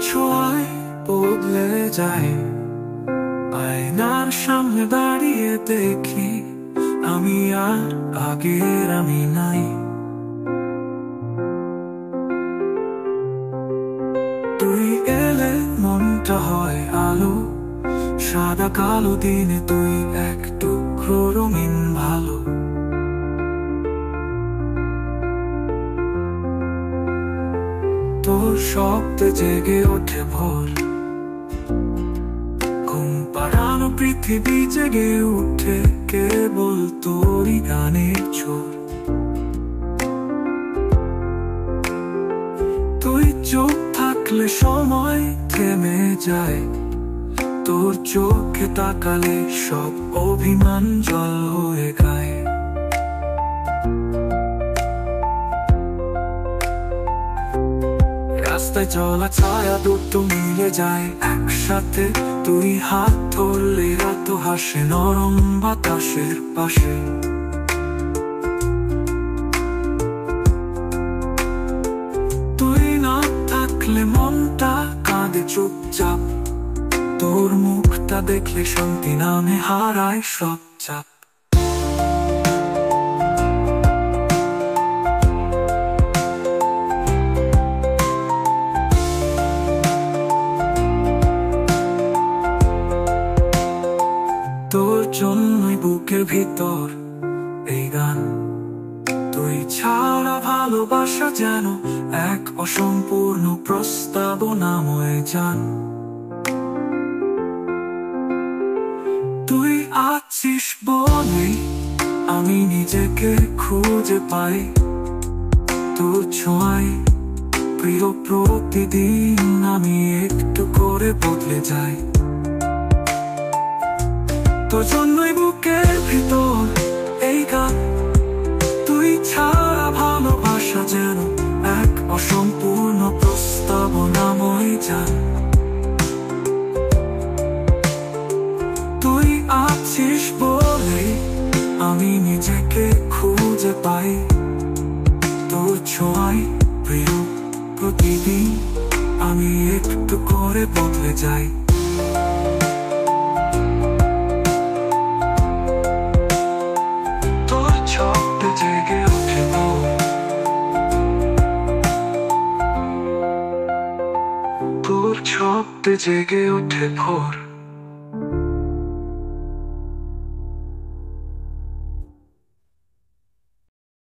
ছোঁয়ায় বদলে যায়। আয়নার সামনে দাঁড়িয়ে দেখি আমি আর আগের আমি নাই। তুই এলে মনটা হয় আলো, সাদা কালো দিনে তুই এক টুকরো রঙিন ভালো। তোর শব্দে জেগে ওঠে ভোর, ঘুম পাড়ানো পৃথিবী জেগে উঠে কেবল তোরই গানের ছোর। তুই চোখ থাকলে সময় থেমে যায়, তোর চোখে তাকালে সব অভিমান জল হয়ে গায়। রাস্তায় চলা ছায়া দুটো মিলে যায় একসাথে, তুই হাত ধরলে রাত হাসে নরম বাতাসের পাশে। তুই না থাকলে মনটা কাঁদে চুপচাপ, তোর মুখটা দেখলে শান্তি নামে হারায় সব চাপ। তোর জন্যই বুকের ভিতর এই গান, তুই ছাড়া ভালোবাসা যেন এক অসম্পূর্ণ প্রস্তাবনাময় জান। তুই আছিস বলেই আমি নিজেকে খুঁজে পাই, তোর ছোঁয়ায় প্রিয় প্রতিদিন আমি একটু করে বদলে যাই। তোর জন্যই বুকের ভিতর এই গান, তুই ছাড়া ভালোবাসা যেন এক অসম্পূর্ণ প্রস্তাবনাময় জান। তুই আছিস বলেই আমি নিজেকে খুঁজে পাই, তোর ছোঁয়ায় প্রিয় প্রতিদিন আমি একটু করে বদলে যাই। তোর শব্দে জেগে ওঠে ভোর, তোর শব্দে জেগে ওঠে ভোর।